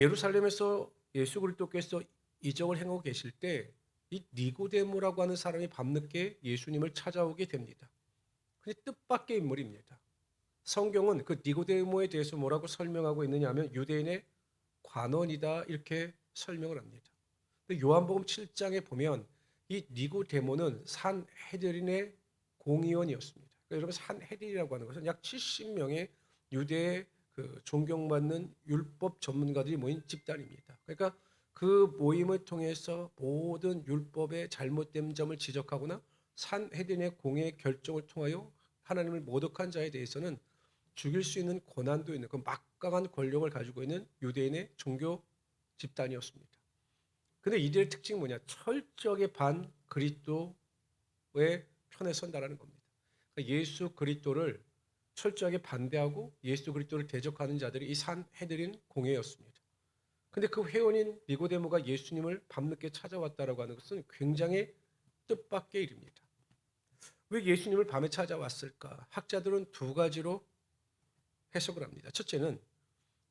예루살렘에서 예수 그리스도께서 이적을 행하고 계실 때 이 니고데모라고 하는 사람이 밤늦게 예수님을 찾아오게 됩니다. 근데 뜻밖의 인물입니다. 성경은 그 니고데모에 대해서 뭐라고 설명하고 있느냐 하면 유대인의 관원이다 이렇게 설명을 합니다. 요한복음 7장에 보면 이 니고데모는 산헤드린의 공의원이었습니다. 그러니까 여러분 산헤드린이라고 하는 것은 약 70명의 유대의 그 존경받는 율법 전문가들이 모인 집단입니다. 그러니까 그 모임을 통해서 모든 율법의 잘못된 점을 지적하거나 산헤드린의 공의 결정을 통하여 하나님을 모독한 자에 대해서는 죽일 수 있는 권한도 있는 그 막강한 권력을 가지고 있는 유대인의 종교 집단이었습니다. 근데 이들의 특징이 뭐냐? 철저하게 반 그리스도의 편에 선다라는 겁니다. 그러니까 예수 그리스도를 철저하게 반대하고 예수 그리스도를 대적하는 자들이 이 산헤드린 공회였습니다. 근데 그 회원인 니고데모가 예수님을 밤늦게 찾아왔다라고 하는 것은 굉장히 뜻밖의 일입니다. 왜 예수님을 밤에 찾아왔을까? 학자들은 두 가지로 해석을 합니다. 첫째는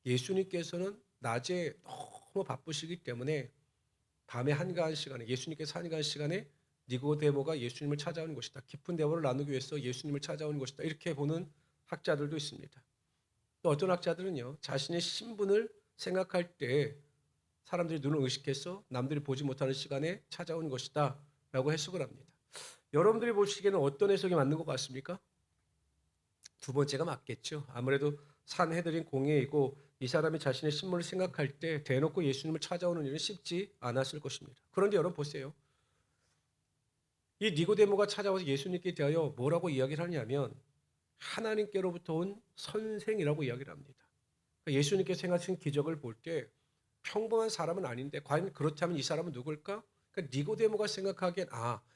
예수님께서는 낮에 너무 바쁘시기 때문에 밤에 한가한 시간에 예수님께서 한가한 시간에 니고데모가 예수님을 찾아온 것이다. 깊은 대화를 나누기 위해서 예수님을 찾아온 것이다. 이렇게 보는 학자들도 있습니다. 또 어떤 학자들은요. 자신의 신분을 생각할 때 사람들이 눈을 의식해서 남들이 보지 못하는 시간에 찾아온 것이다. 라고 해석을 합니다. 여러분들이 보시기에는 어떤 해석이 맞는 것 같습니까? 두 번째가 맞겠죠. 아무래도 산헤드린 공회이고 이 사람이 자신의 신분을 생각할 때 대놓고 예수님을 찾아오는 일은 쉽지 않았을 것입니다. 그런데 여러분 보세요. 이 니고데모가 찾아와서 예수님께 대하여 뭐라고 이야기를 하냐면 하나님께로부터 온 선생이라고 이야기를 합니다. 그러니까 예수님께서 행하신 기적을 볼 때 평범한 사람은 아닌데 과연 그렇다면 이 사람은 누굴까? 그러니까 니고데모가 생각하기엔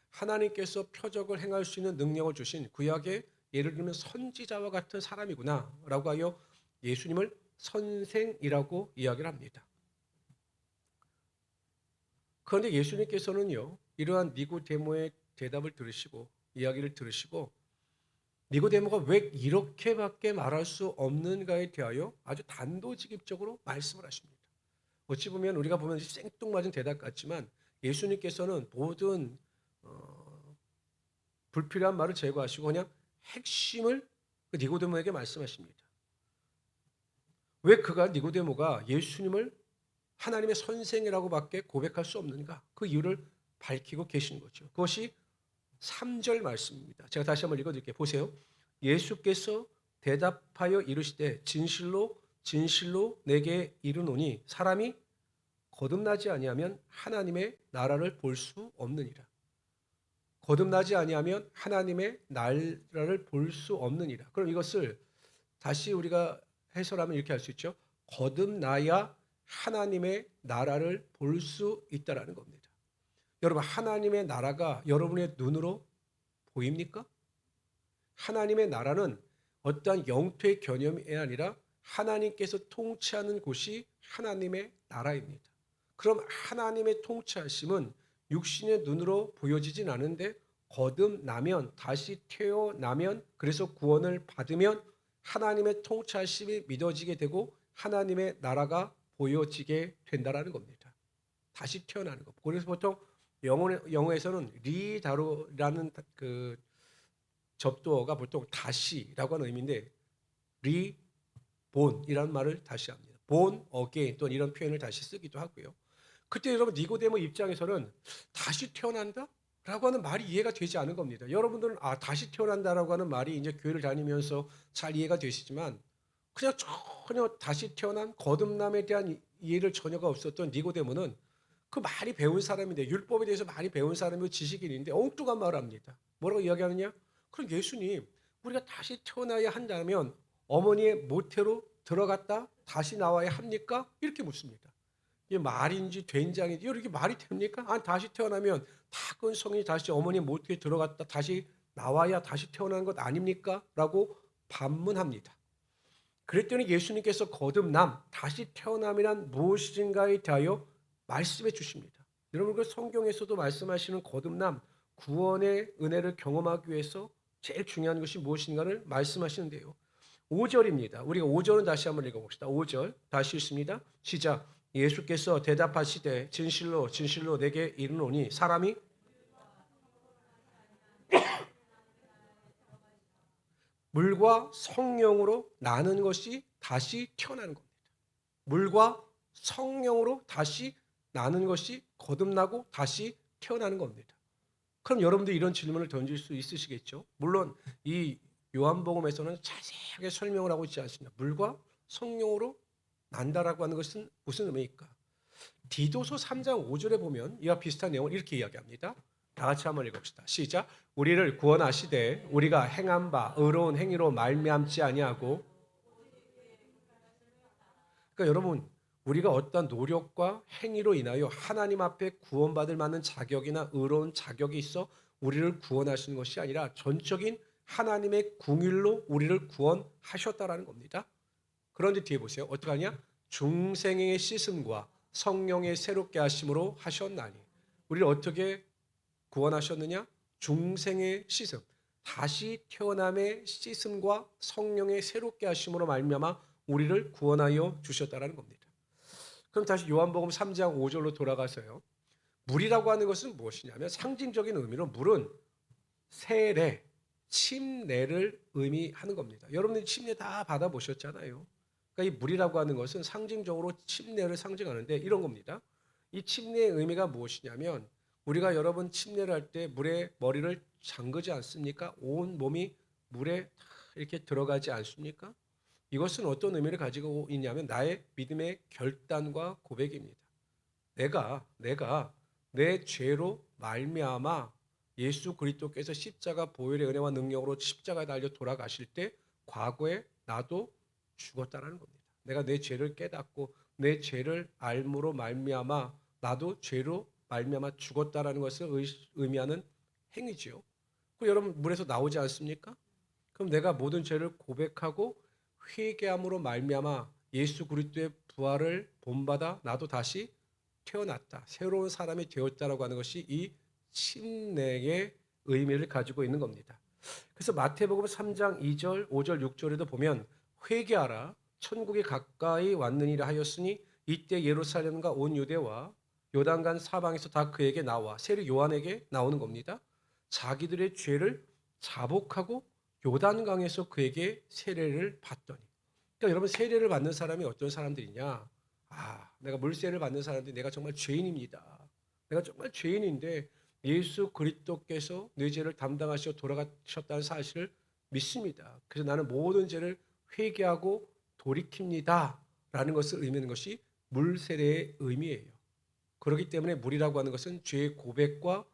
하나님께서 표적을 행할 수 있는 능력을 주신 구약의 예를 들면 선지자와 같은 사람이구나라고 하여 예수님을 선생이라고 이야기를 합니다. 그런데 예수님께서는요. 이러한 니고데모의 대답을 들으시고 이야기를 들으시고 니고데모가 왜 이렇게밖에 말할 수 없는가에 대하여 아주 단도직입적으로 말씀을 하십니다. 어찌 보면 우리가 보면 생뚱맞은 대답 같지만 예수님께서는 모든 불필요한 말을 제거하시고 그냥 핵심을 그 니고데모에게 말씀하십니다. 왜 니고데모가 예수님을 하나님의 선생이라고밖에 고백할 수 없는가? 그 이유를 밝히고 계신 거죠. 그것이 3절 말씀입니다. 제가 다시 한번 읽어드릴게요. 보세요. 예수께서 대답하여 이르시되 진실로 진실로 내게 이르노니 사람이 거듭나지 아니하면 하나님의 나라를 볼 수 없느니라. 거듭나지 아니하면 하나님의 나라를 볼 수 없느니라. 그럼 이것을 다시 우리가 해설하면 이렇게 할 수 있죠. 거듭나야 하나님의 나라를 볼 수 있다라는 겁니다. 여러분 하나님의 나라가 여러분의 눈으로 보입니까? 하나님의 나라는 어떠한 영토의 개념이 아니라 하나님께서 통치하는 곳이 하나님의 나라입니다. 그럼 하나님의 통치하심은 육신의 눈으로 보여지진 않은데 거듭나면 다시 태어나면 그래서 구원을 받으면 하나님의 통치하심이 믿어지게 되고 하나님의 나라가 보여지게 된다라는 겁니다. 다시 태어나는 것. 그래서 보통 영어에서는 리다로라는 그 접두어가 보통 다시라고 하는 의미인데 리본이라는 말을 다시 합니다. 본 어게인 또는 이런 표현을 다시 쓰기도 하고요. 그때 여러분 니고데모 입장에서는 다시 태어난다? 라고 하는 말이 이해가 되지 않은 겁니다. 여러분들은 다시 태어난다라고 하는 말이 이제 교회를 다니면서 잘 이해가 되시지만 그냥 전혀 다시 태어난 거듭남에 대한 이해를 전혀가 없었던 니고데모는 그 많이 배운 사람인데 율법에 대해서 많이 배운 사람이고 지식인인데 엉뚱한 말을 합니다. 뭐라고 이야기하느냐? 그럼 예수님 우리가 다시 태어나야 한다면 어머니의 모태로 들어갔다 다시 나와야 합니까? 이렇게 묻습니다. 이게 말인지 된장인지 이렇게 말이 됩니까? 다시 태어나면 다 큰 성이 다시 어머니 모태에 들어갔다 다시 나와야 다시 태어나는 것 아닙니까? 라고 반문합니다. 그랬더니 예수님께서 거듭남, 다시 태어남이란 무엇인가에 대하여 말씀해 주십니다. 여러분 그 성경에서도 말씀하시는 거듭남, 구원의 은혜를 경험하기 위해서 제일 중요한 것이 무엇인가를 말씀하시는데요. 5절입니다. 우리가 5절은 다시 한번 읽어봅시다. 5절 다시 읽습니다. 시작. 예수께서 대답하시되 진실로 진실로 내게 이르노니 사람이 물과 성령으로 나는 것이 다시 태어나는 겁니다. 물과 성령으로 다시 나는 것이 거듭나고 다시 태어나는 겁니다. 그럼 여러분들 이런 질문을 던질 수 있으시겠죠? 물론 이 요한복음에서는 자세하게 설명을 하고 있지 않습니다. 물과 성령으로 난다라고 하는 것은 무슨 의미일까? 디도서 3장 5절에 보면 이와 비슷한 내용을 이렇게 이야기합니다. 다 같이 한번 읽읍시다. 시작. 우리를 구원하시되 우리가 행한 바 의로운 행위로 말미암지 아니하고. 그러니까 여러분, 우리가 어떤 노력과 행위로 인하여 하나님 앞에 구원받을 만한 자격이나 의로운 자격이 있어 우리를 구원하시는 것이 아니라 전적인 하나님의 궁율로 우리를 구원하셨다라는 겁니다. 그런데 뒤에 보세요. 어떻게 하냐? 중생의 씻음과 성령의 새롭게 하심으로 하셨나니. 우리를 어떻게 구원하셨느냐? 중생의 씻음, 다시 태어남의 씻음과 성령의 새롭게 하심으로 말미암아 우리를 구원하여 주셨다라는 겁니다. 그럼 다시 요한복음 3장 5절로 돌아가서요. 물이라고 하는 것은 무엇이냐면 상징적인 의미로 물은 세례, 침례를 의미하는 겁니다. 여러분들이 침례 다 받아보셨잖아요. 그러니까 이 물이라고 하는 것은 상징적으로 침례를 상징하는데 이런 겁니다. 이 침례의 의미가 무엇이냐면 우리가 여러분 침례를 할 때 물에 머리를 잠그지 않습니까? 온 몸이 물에 이렇게 들어가지 않습니까? 이것은 어떤 의미를 가지고 있냐면 나의 믿음의 결단과 고백입니다. 내가 내 죄로 말미암아 예수 그리스도께서 십자가 보혈의 은혜와 능력으로 십자가에 달려 돌아가실 때 과거에 나도 죽었다라는 겁니다. 내가 내 죄를 깨닫고 내 죄를 알므로 말미암아 나도 죄로 말미암아 죽었다라는 것을 의미하는 행위지요. 그 여러분 물에서 나오지 않습니까? 그럼 내가 모든 죄를 고백하고 회개함으로 말미암아 예수 그리스도의 부활을 본받아 나도 다시 태어났다. 새로운 사람이 되었다라고 하는 것이 이 침례의 의미를 가지고 있는 겁니다. 그래서 마태복음 3장 2절, 5절, 6절에도 보면 회개하라 천국이 가까이 왔느니라 하였으니 이때 예루살렘과 온 유대와 요단강 사방에서 다 그에게 나와 세례 요한에게 나오는 겁니다. 자기들의 죄를 자복하고 요단강에서 그에게 세례를 받더니. 그러니까 여러분 세례를 받는 사람이 어떤 사람들이냐? 내가 물세례를 받는 사람들이 내가 정말 죄인입니다. 내가 정말 죄인인데 예수 그리스도께서 내 죄를 담당하시어 돌아가셨다는 사실을 믿습니다. 그래서 나는 모든 죄를 회개하고 돌이킵니다. 라는 것을 의미하는 것이 물세례의 의미예요. 그렇기 때문에 물이라고 하는 것은 죄의 고백과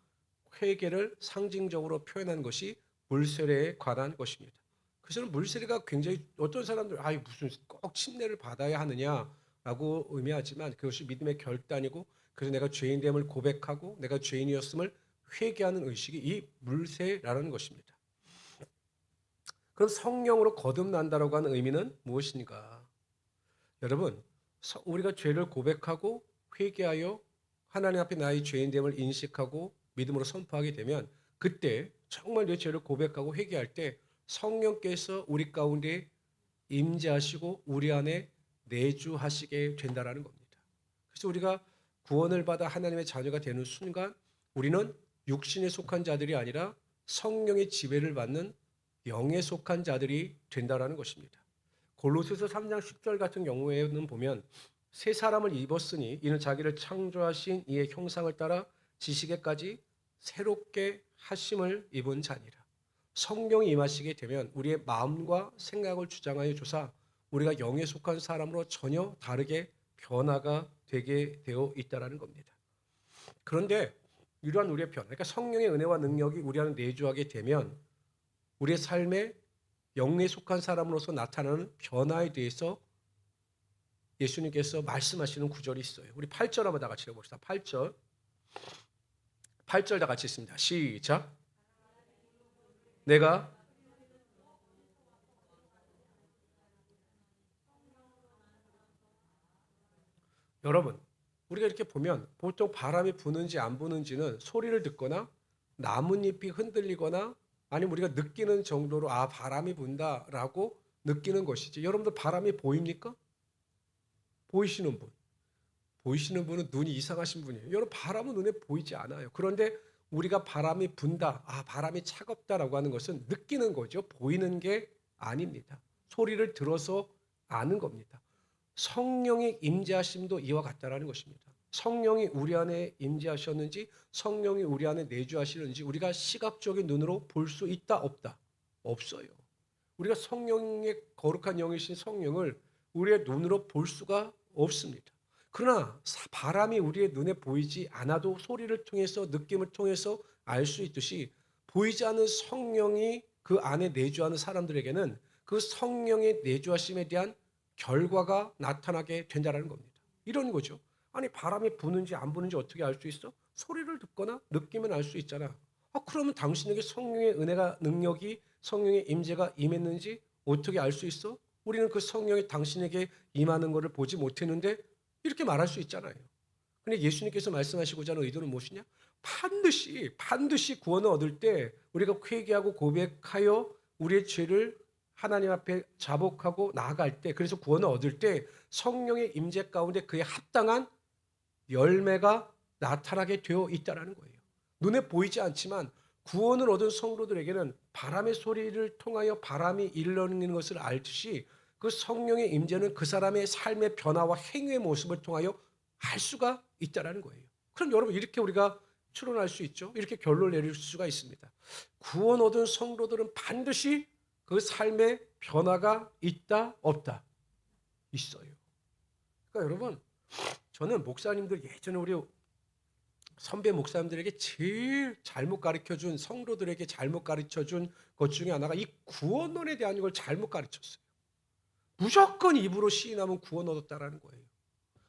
회개를 상징적으로 표현하는 것이 물세례에 관한 것입니다. 그래서 물세례가 굉장히 어떤 사람들 무슨 꼭 침례를 받아야 하느냐라고 의미하지만 그것이 믿음의 결단이고 그래서 내가 죄인됨을 고백하고 내가 죄인이었음을 회개하는 의식이 이 물세라는 것입니다. 그럼 성령으로 거듭난다라고 하는 의미는 무엇인가? 여러분, 우리가 죄를 고백하고 회개하여 하나님 앞에 나의 죄인됨을 인식하고 믿음으로 선포하게 되면 그때 정말 내 죄를 고백하고 회개할 때 성령께서 우리 가운데 임재하시고 우리 안에 내주하시게 된다라는 겁니다. 그래서 우리가 구원을 받아 하나님의 자녀가 되는 순간 우리는 육신에 속한 자들이 아니라 성령의 지배를 받는 영에 속한 자들이 된다라는 것입니다. 골로새서 3장 10절 같은 경우에는 보면 새 사람을 입었으니 이는 자기를 창조하신 이의 형상을 따라 지식에까지 새롭게 하심을 입은 자니라. 성령이 임하시게 되면 우리의 마음과 생각을 주장하여 주사 우리가 영에 속한 사람으로 전혀 다르게 변화가 되게 되어 있다라는 겁니다. 그런데 이러한 우리의 그러니까 성령의 은혜와 능력이 우리 안에 내주하게 되면 우리의 삶에 영에 속한 사람으로서 나타나는 변화에 대해서 예수님께서 말씀하시는 구절이 있어요. 우리 8절 한번 다 같이 읽어봅시다. 8절. 8절 다 같이 읽습니다. 시작. 내가 여러분 우리가 이렇게 보면 보통 바람이 부는지 안 부는지는 소리를 듣거나 나뭇잎이 흔들리거나 아니면 우리가 느끼는 정도로 바람이 분다라고 느끼는 것이지. 여러분들 바람이 보입니까? 보이시는 분. 보이시는 분은 눈이 이상하신 분이에요. 여러분 바람은 눈에 보이지 않아요. 그런데 우리가 바람이 분다, 바람이 차갑다라고 하는 것은 느끼는 거죠. 보이는 게 아닙니다. 소리를 들어서 아는 겁니다. 성령의 임재하심도 이와 같다라는 것입니다. 성령이 우리 안에 임재하셨는지 성령이 우리 안에 내주하시는지 우리가 시각적인 눈으로 볼 수 있다 없다? 없어요. 우리가 성령의 거룩한 영이신 성령을 우리의 눈으로 볼 수가 없습니다. 그러나 바람이 우리의 눈에 보이지 않아도 소리를 통해서 느낌을 통해서 알 수 있듯이 보이지 않는 성령이 그 안에 내주하는 사람들에게는 그 성령의 내주하심에 대한 결과가 나타나게 된다는 겁니다. 이런 거죠. 아니 바람이 부는지 안 부는지 어떻게 알 수 있어? 소리를 듣거나 느끼면 알 수 있잖아. 그러면 당신에게 성령의 은혜가 능력이 성령의 임재가 임했는지 어떻게 알 수 있어? 우리는 그 성령이 당신에게 임하는 것을 보지 못했는데 이렇게 말할 수 있잖아요. 근데 예수님께서 말씀하시고자 하는 의도는 무엇이냐? 반드시 구원을 얻을 때 우리가 회개하고 고백하여 우리의 죄를 하나님 앞에 자복하고 나아갈 때, 그래서 구원을 얻을 때 성령의 임재 가운데 그에 합당한 열매가 나타나게 되어 있다는 거예요. 눈에 보이지 않지만 구원을 얻은 성도들에게는 바람의 소리를 통하여 바람이 일어나는 것을 알듯이 그 성령의 임재는 그 사람의 삶의 변화와 행위의 모습을 통하여 알 수가 있다는 거예요. 그럼 여러분 이렇게 우리가 추론할 수 있죠. 이렇게 결론을 내릴 수가 있습니다. 구원 얻은 성도들은 반드시 그 삶의 변화가 있다 없다? 있어요. 그러니까 여러분 저는 목사님들 예전에 우리 선배 목사님들에게 제일 잘못 가르쳐준 성도들에게 잘못 가르쳐준 것 중에 하나가 이 구원론에 대한 걸 잘못 가르쳤어요. 무조건 입으로 시인하면 구원 얻었다라는 거예요.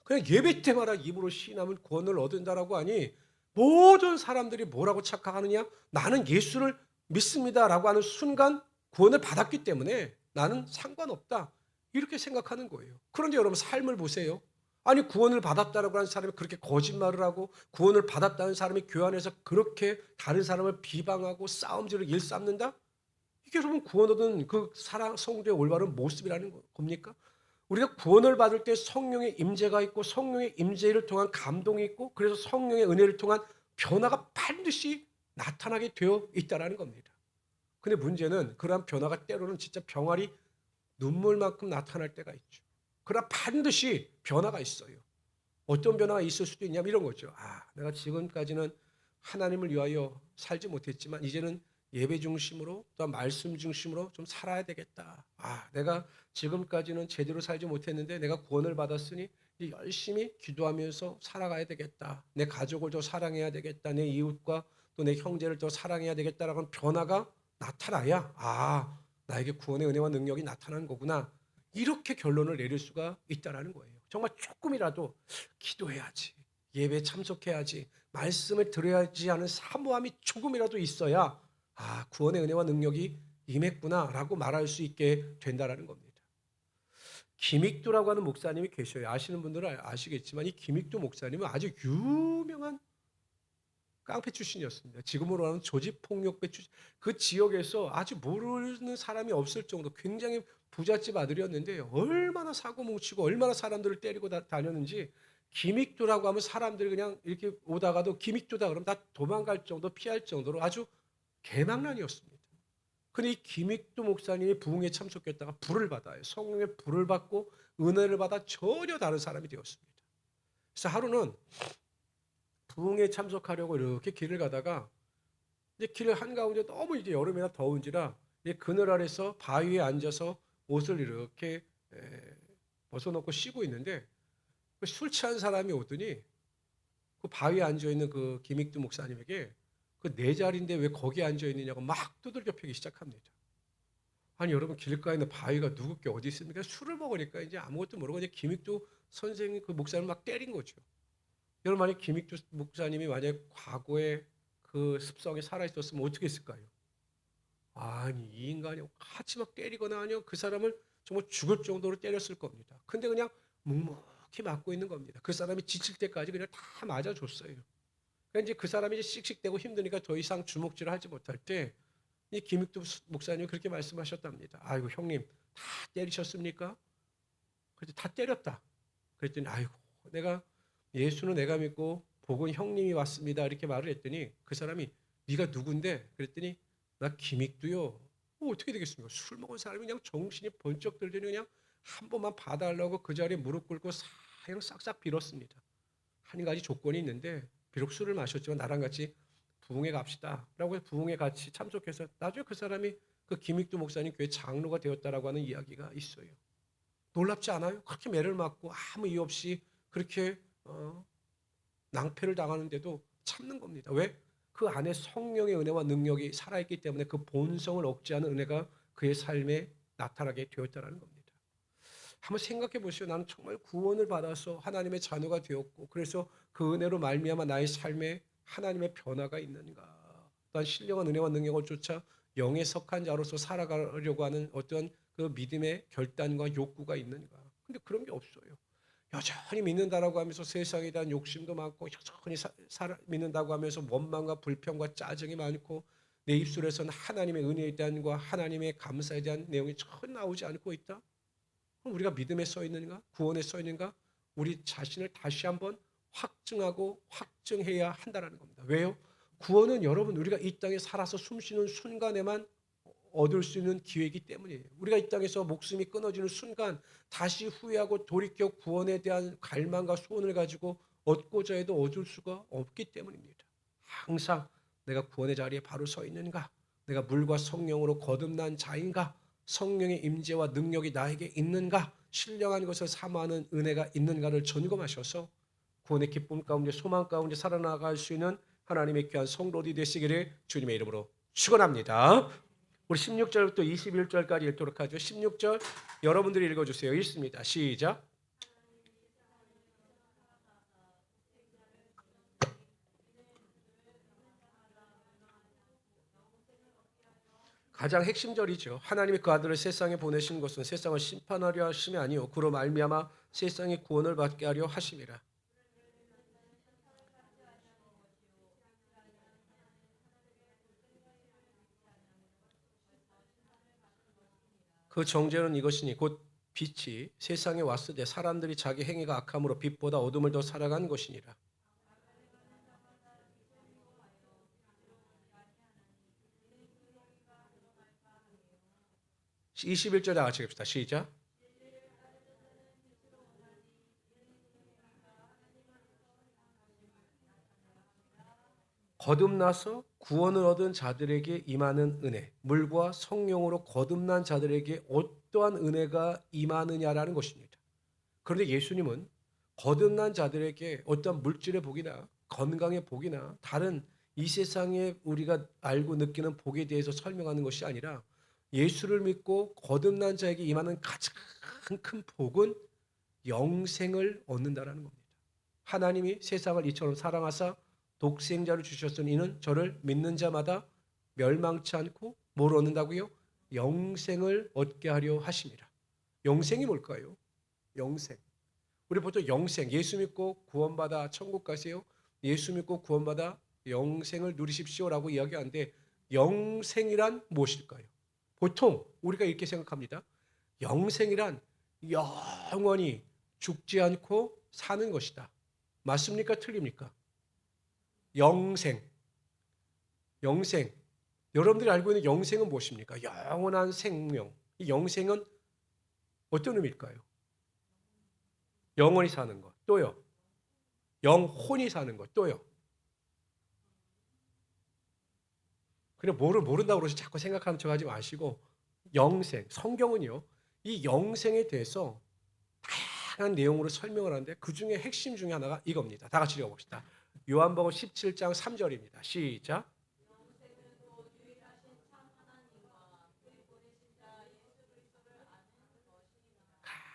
그냥 예배 때마다 입으로 시인하면 구원을 얻는다라고 하니 모든 사람들이 뭐라고 착각하느냐? 나는 예수를 믿습니다라고 하는 순간 구원을 받았기 때문에 나는 상관없다. 이렇게 생각하는 거예요. 그런데 여러분 삶을 보세요. 아니 구원을 받았다라고 하는 사람이 그렇게 거짓말을 하고 구원을 받았다는 사람이 교회 안에서 그렇게 다른 사람을 비방하고 싸움질을 일삼는다? 이게 여러분 구원 얻은 그 사랑 성도의 올바른 모습이라는 겁니까? 우리가 구원을 받을 때 성령의 임재가 있고 성령의 임재를 통한 감동이 있고 그래서 성령의 은혜를 통한 변화가 반드시 나타나게 되어 있다는 겁니다. 근데 문제는 그러한 변화가 때로는 진짜 병아리 눈물만큼 나타날 때가 있죠. 그러나 반드시 변화가 있어요. 어떤 변화가 있을 수도 있냐면 이런 거죠. 내가 지금까지는 하나님을 위하여 살지 못했지만 이제는 예배 중심으로 또 말씀 중심으로 좀 살아야 되겠다. 내가 지금까지는 제대로 살지 못했는데 내가 구원을 받았으니 열심히 기도하면서 살아가야 되겠다. 내 가족을 더 사랑해야 되겠다. 내 이웃과 또 내 형제를 더 사랑해야 되겠다라고 하는 변화가 나타나야 나에게 구원의 은혜와 능력이 나타난 거구나. 이렇게 결론을 내릴 수가 있다는 거예요. 정말 조금이라도 기도해야지. 예배에 참석해야지. 말씀을 들어야지 하는 사모함이 조금이라도 있어야 구원의 은혜와 능력이 임했구나라고 말할 수 있게 된다는 겁니다. 김익두라고 하는 목사님이 계셔요. 아시는 분들은 아시겠지만 이 김익두 목사님은 아주 유명한 깡패 출신이었습니다. 지금으로 하는 조직폭력배 출신. 그 지역에서 아주 모르는 사람이 없을 정도 굉장히 부잣집 아들이었는데 얼마나 사고 뭉치고 얼마나 사람들을 때리고 다녔는지 김익두라고 하면 사람들이 그냥 이렇게 오다가도 김익두다 그러면 다 도망갈 정도 피할 정도로 아주 개망난이었습니다. 근데 이 김익두 목사님이 부흥에 참석했다가 불을 받아요. 성령의 불을 받고 은혜를 받아 전혀 다른 사람이 되었습니다. 그래서 하루는 부흥에 참석하려고 이렇게 길을 가다가 이제 길 한가운데 너무 이제 여름이나 더운지라 그늘 아래서 바위에 앉아서 옷을 이렇게 벗어놓고 쉬고 있는데 술 취한 사람이 오더니 그 바위에 앉아 있는 그 김익두 목사님에게 그 내 자리인데 왜 거기에 앉아 있느냐고 막 두들겨 패기 시작합니다. 아니 여러분 길가에 있는 바위가 누구 게 어디 있습니까? 술을 먹으니까 이제 아무것도 모르고 이제 김익두 선생님 그 목사님 막 때린 거죠. 여러분 만약 김익두 목사님이 만약 과거에 그 습성이 살아 있었으면 어떻게 했을까요? 아니 이 인간이 같이 막 때리거나 아니요 그 사람을 정말 죽을 정도로 때렸을 겁니다. 근데 그냥 묵묵히 맞고 있는 겁니다. 그 사람이 지칠 때까지 그냥 다 맞아줬어요. 그러니까 이제 그 사람이 이제 씩씩대고 힘드니까 더 이상 주먹질을 하지 못할 때 이 김익두 목사님이 그렇게 말씀하셨답니다. 아이고 형님 다 때리셨습니까? 그랬더니 다 때렸다. 그랬더니 아이고 내가 예수는 내가 믿고 복은 형님이 왔습니다. 이렇게 말을 했더니 그 사람이 네가 누군데? 그랬더니 나 김익두요. 어떻게 되겠습니까? 술 먹은 사람이 그냥 정신이 번쩍 들더니 그냥 한 번만 봐달라고 그 자리에 무릎 꿇고 사형 싹싹 빌었습니다. 한 가지 조건이 있는데 비록 술을 마셨지만 나랑 같이 부흥회 갑시다 라고 해서 부흥회 같이 참석해서 나중에 그 사람이 그 김익두 목사님 교회 장로가 되었다라고 하는 이야기가 있어요. 놀랍지 않아요? 그렇게 매를 맞고 아무 이유 없이 그렇게 낭패를 당하는데도 참는 겁니다. 왜? 그 안에 성령의 은혜와 능력이 살아있기 때문에 그 본성을 억제하는 은혜가 그의 삶에 나타나게 되었다는 겁니다. 한번 생각해 보시오. 나는 정말 구원을 받아서 하나님의 자녀가 되었고 그래서 그 은혜로 말미암아 나의 삶에 하나님의 변화가 있는가? 또한 신령한 은혜와 능력을 쫓아 영에 속한 자로서 살아가려고 하는 어떤 그 믿음의 결단과 욕구가 있는가? 근데 그런 게 없어요. 여전히 믿는다라고 하면서 세상에 대한 욕심도 많고 여전히 믿는다고 하면서 원망과 불평과 짜증이 많고 내 입술에서는 하나님의 은혜에 대한과 하나님의 감사에 대한 내용이 전혀 나오지 않고 있다. 그럼 우리가 믿음에 써 있는가? 구원에 써 있는가? 우리 자신을 다시 한번 확증하고 확증해야 한다는 겁니다. 왜요? 구원은 여러분 우리가 이 땅에 살아서 숨쉬는 순간에만 얻을 수 있는 기회이기 때문이에요. 우리가 이 땅에서 목숨이 끊어지는 순간 다시 후회하고 돌이켜 구원에 대한 갈망과 소원을 가지고 얻고자 해도 얻을 수가 없기 때문입니다. 항상 내가 구원의 자리에 바로 서 있는가? 내가 물과 성령으로 거듭난 자인가? 성령의 임재와 능력이 나에게 있는가? 신령한 것을 사모하는 은혜가 있는가를 점검하셔서 구원의 기쁨 가운데 소망 가운데 살아나갈 수 있는 하나님의 귀한 성도들이 되시기를 주님의 이름으로 축원합니다. 우리 16절부터 21절까지 읽도록 하죠. 16절 여러분들이 읽어주세요. 읽습니다. 시작. 가장 핵심절이죠. 하나님이 그 아들을 세상에 보내신 것은 세상을 심판하려 하심이 아니요 그로 말미암아 세상의 구원을 받게 하려 하심이라. 그 정죄는 이것이니 곧 빛이 세상에 왔을 때 사람들이 자기 행위가 악함으로 빛보다 어둠을 더 사랑한 것이니라. 21절에 같이 읽읍시다. 시작. 거듭나서 구원을 얻은 자들에게 임하는 은혜, 물과 성령으로 거듭난 자들에게 어떠한 은혜가 임하느냐라는 것입니다. 그런데 예수님은 거듭난 자들에게 어떠한 물질의 복이나 건강의 복이나 다른 이 세상에 우리가 알고 느끼는 복에 대해서 설명하는 것이 아니라 예수를 믿고 거듭난 자에게 임하는 가장 큰 복은 영생을 얻는다라는 겁니다. 하나님이 세상을 이처럼 사랑하사 독생자를 주셨으니 이는 저를 믿는 자마다 멸망치 않고 뭘 얻는다고요? 영생을 얻게 하려 하심이라. 영생이 뭘까요? 영생. 우리 보통 영생, 예수 믿고 구원받아 천국 가세요. 예수 믿고 구원받아 영생을 누리십시오라고 이야기하는데 영생이란 무엇일까요? 보통 우리가 이렇게 생각합니다. 영생이란 영원히 죽지 않고 사는 것이다. 맞습니까? 틀립니까? 영생. 영생. 여러분들이 알고 있는 영생은 무엇입니까? 영원한 생명. 이 영생은 어떤 의미일까요? 영원히 사는 것. 또요. 영혼이 사는 것. 또요. 그냥 뭐를 모른다고 그러시 자꾸 생각하는 척 하지 마시고 영생. 성경은요. 이 영생에 대해서 다양한 내용으로 설명을 하는데 그중에 핵심 중에 하나가 이겁니다. 다 같이 읽어봅시다. 요한복음 17장 3절입니다. 시작.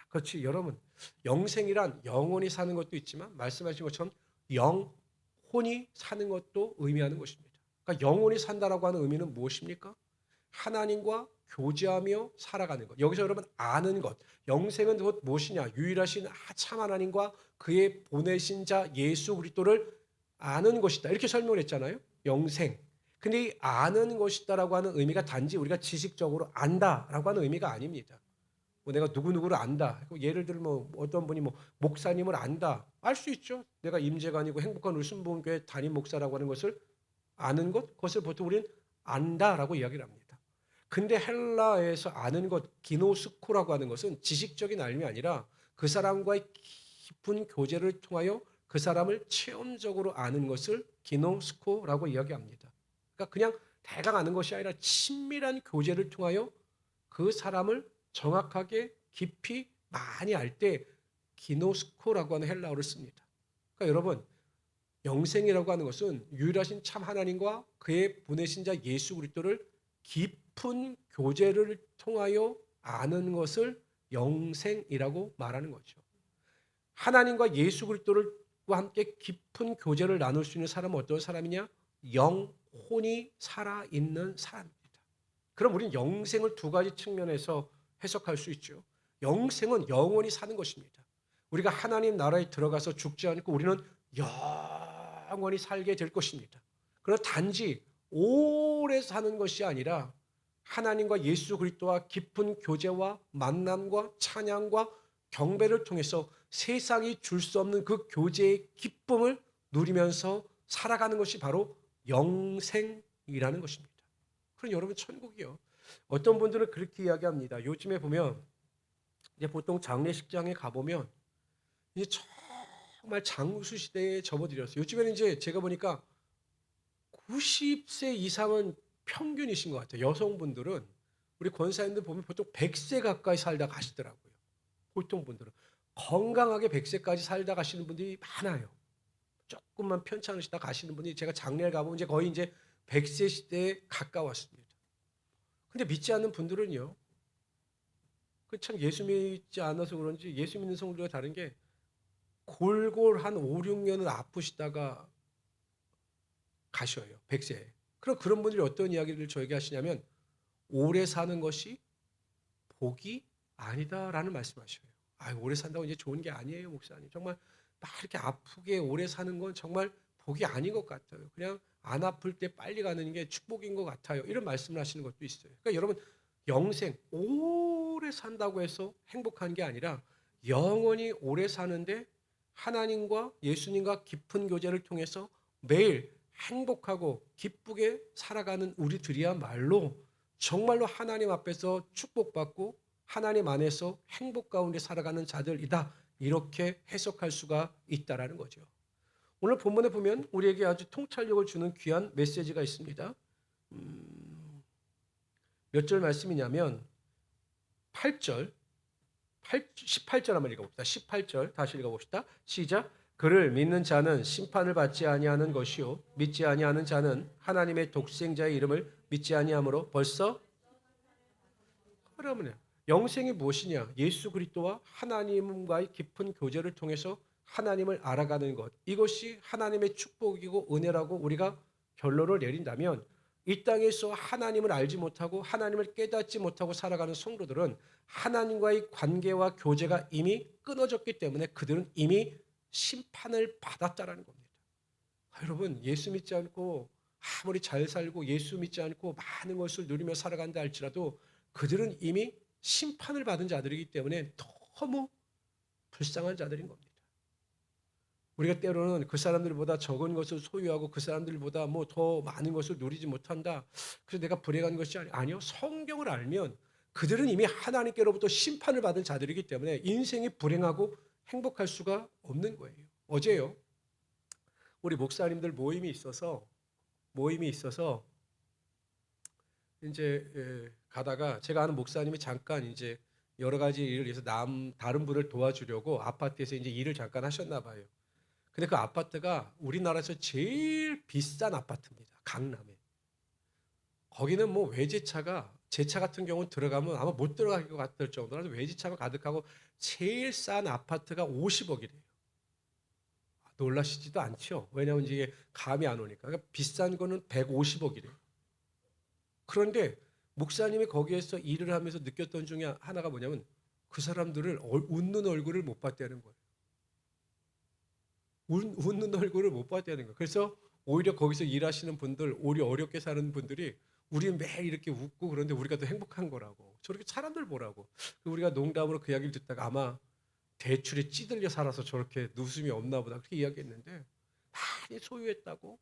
그렇지 여러분 영생이란 영원히 사는 것도 있지만 말씀하신 것처럼 영혼이 사는 것도 의미하는 것입니다. 그러니까 영혼이 산다라고 하는 의미는 무엇입니까? 하나님과 교제하며 살아가는 것. 여기서 여러분 아는 것. 영생은 곧 무엇이냐? 유일하신 참 하나님과 그의 보내신 자 예수 그리스도를 아는 것이다. 이렇게 설명을 했잖아요. 영생. 근데 이 아는 것이다라고 하는 의미가 단지 우리가 지식적으로 안다라고 하는 의미가 아닙니다. 뭐 내가 누구누구를 안다. 예를 들면 뭐 어떤 분이 뭐 목사님을 안다. 알 수 있죠. 내가 임재관이고 행복한 울순복음교회 담임 목사라고 하는 것을 아는 것, 그것을 보통 우리는 안다라고 이야기를 합니다. 근데 헬라에서 아는 것, 기노스코라고 하는 것은 지식적인 알미 아니라 그 사람과의 깊은 교제를 통하여 그 사람을 체험적으로 아는 것을 기노스코라고 이야기합니다. 그러니까 그냥 대강 아는 것이 아니라 친밀한 교제를 통하여 그 사람을 정확하게 깊이 많이 알 때 기노스코라고 하는 헬라어를 씁니다. 그러니까 여러분, 영생이라고 하는 것은 유일하신 참 하나님과 그의 보내신 자 예수 그리스도를 깊은 교제를 통하여 아는 것을 영생이라고 말하는 거죠. 하나님과 예수 그리스도와 함께 깊은 교제를 나눌 수 있는 사람은 어떤 사람이냐? 영혼이 살아있는 사람입니다. 그럼 우리는 영생을 두 가지 측면에서 해석할 수 있죠. 영생은 영원히 사는 것입니다. 우리가 하나님 나라에 들어가서 죽지 않고 우리는 영원히 살게 될 것입니다. 그러나 단지 오래 사는 것이 아니라 하나님과 예수 그리스도와 깊은 교제와 만남과 찬양과 경배를 통해서 세상이 줄 수 없는 그 교제의 기쁨을 누리면서 살아가는 것이 바로 영생이라는 것입니다. 그럼 여러분 천국이요. 어떤 분들은 그렇게 이야기합니다. 요즘에 보면 이제 보통 장례식장에 가보면 이제 정말 장수 시대에 접어들었어요. 요즘에는 이제 제가 보니까 90세 이상은 평균이신 것 같아요. 여성분들은 우리 권사님들 보면 보통 100세 가까이 살다 가시더라고요. 보통 분들은 건강하게 100세까지 살다 가시는 분들이 많아요. 조금만 편찮으시다 가시는 분이 제가 장례를 가보면 이제 거의 이제 100세 시대에 가까웠습니다. 근데 믿지 않는 분들은요. 그 참 예수 믿지 않아서 그런지 예수 믿는 성도가 다른 게 골골 한 5, 6년을 아프시다가 가셔요. 100세에. 그럼 그런 분들이 어떤 이야기를 저에게 하시냐면 오래 사는 것이 복이 아니다라는 말씀하셔요. 아, 오래 산다고 이제 좋은 게 아니에요, 목사님. 정말 막 이렇게 아프게 오래 사는 건 정말 복이 아닌 것 같아요. 그냥 안 아플 때 빨리 가는 게 축복인 것 같아요. 이런 말씀을 하시는 것도 있어요. 그러니까 여러분 영생 오래 산다고 해서 행복한 게 아니라 영원히 오래 사는데 하나님과 예수님과 깊은 교제를 통해서 매일 행복하고 기쁘게 살아가는 우리들이야말로 정말로 하나님 앞에서 축복받고 하나님 안에서 행복 가운데 살아가는 자들이다. 이렇게 해석할 수가 있다라는 거죠. 오늘 본문에 보면 우리에게 아주 통찰력을 주는 귀한 메시지가 있습니다. 몇 절 말씀이냐면 8절, 18절 한번 읽어봅시다. 18절 다시 읽어봅시다. 시작. 그를 믿는 자는 심판을 받지 아니하는 것이요 믿지 아니하는 자는 하나님의 독생자의 이름을 믿지 아니하므로 벌써 그러면 영생이 무엇이냐? 예수 그리스도와 하나님과의 깊은 교제를 통해서 하나님을 알아가는 것. 이것이 하나님의 축복이고 은혜라고 우리가 결론을 내린다면 이 땅에서 하나님을 알지 못하고 하나님을 깨닫지 못하고 살아가는 성도들은 하나님과의 관계와 교제가 이미 끊어졌기 때문에 그들은 이미 심판을 받았다라는 겁니다. 여러분 예수 믿지 않고 아무리 잘 살고 예수 믿지 않고 많은 것을 누리며 살아간다 할지라도 그들은 이미 심판을 받은 자들이기 때문에 너무 불쌍한 자들인 겁니다. 우리가 때로는 그 사람들보다 적은 것을 소유하고 그 사람들보다 뭐 더 많은 것을 누리지 못한다. 그래서 내가 불행한 것이 아니요. 성경을 알면 그들은 이미 하나님께로부터 심판을 받은 자들이기 때문에 인생이 불행하고 행복할 수가 없는 거예요. 어제요. 우리 목사님들 모임이 있어서 이제 가다가 제가 아는 목사님이 잠깐 이제 여러 가지 일을 위해서 다른 분을 도와주려고 아파트에서 이제 일을 잠깐 하셨나 봐요. 근데 그 아파트가 우리나라에서 제일 비싼 아파트입니다. 강남에. 거기는 뭐 외제차가 제 차 같은 경우는 들어가면 아마 못 들어갈 것 같을 정도로 외제차가 가득하고 제일 싼 아파트가 50억이래요. 놀라시지도 않죠. 왜냐하면 이게 감이 안 오니까. 그러니까 비싼 거는 150억이래요. 그런데 목사님이 거기에서 일을 하면서 느꼈던 중에 하나가 뭐냐면 그 사람들을 웃는 얼굴을 못 봤다는 거예요. 웃는 얼굴을 못 봤다는 거예요. 그래서 오히려 거기서 일하시는 분들, 오히려 어렵게 사는 분들이 우리는 매일 이렇게 웃고 그런데 우리가 더 행복한 거라고. 저렇게 사람들 보라고. 우리가 농담으로 그 이야기를 듣다가 아마 대출에 찌들려 살아서 저렇게 웃음이 없나 보다 그렇게 이야기했는데, 많이 소유했다고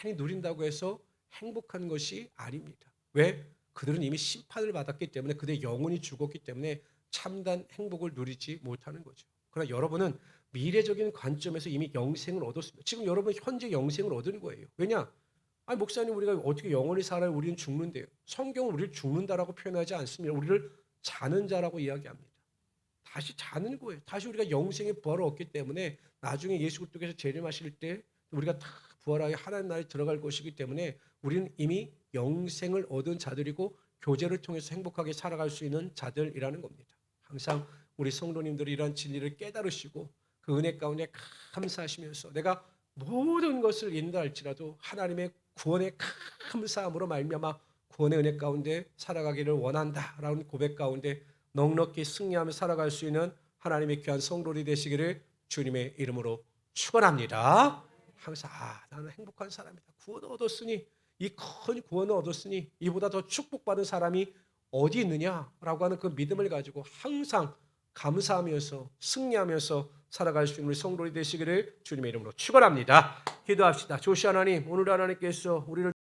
많이 누린다고 해서 행복한 것이 아닙니다. 왜? 그들은 이미 심판을 받았기 때문에, 그들의 영혼이 죽었기 때문에 참된 행복을 누리지 못하는 거죠. 그러나 여러분은 미래적인 관점에서 이미 영생을 얻었습니다. 지금 여러분 현재 영생을 얻은 거예요. 왜냐? 아니 목사님, 우리가 어떻게 영원히 살아요? 우리는 죽는데요. 성경은 우리를 죽는다라고 표현하지 않습니다. 우리를 자는 자라고 이야기합니다. 다시 자는 거예요. 다시 우리가 영생의 부활을 얻기 때문에 나중에 예수 그리스도께서 재림하실 때 우리가 다 부활하여 하나님 나라에 들어갈 것이기 때문에 우리는 이미 영생을 얻은 자들이고 교제를 통해서 행복하게 살아갈 수 있는 자들이라는 겁니다. 항상 우리 성도님들이 이런 진리를 깨달으시고 그 은혜 가운데 감사하시면서 내가 모든 것을 잃는다 할지라도 하나님의 구원의 감사함으로 말미암아 구원의 은혜 가운데 살아가기를 원한다라는 고백 가운데 넉넉히 승리하며 살아갈 수 있는 하나님의 귀한 성도들이 되시기를 주님의 이름으로 축원합니다. 항상 나는 행복한 사람이다. 구원을 얻었으니, 이 큰 구원을 얻었으니 이보다 더 축복받은 사람이 어디 있느냐라고 하는 그 믿음을 가지고 항상 감사하면서 승리하면서 살아갈 수 있는 우리 성도들이 되시기를 주님의 이름으로 축원합니다. 기도합시다. 조시 하나님, 오늘 하나님께서 우리를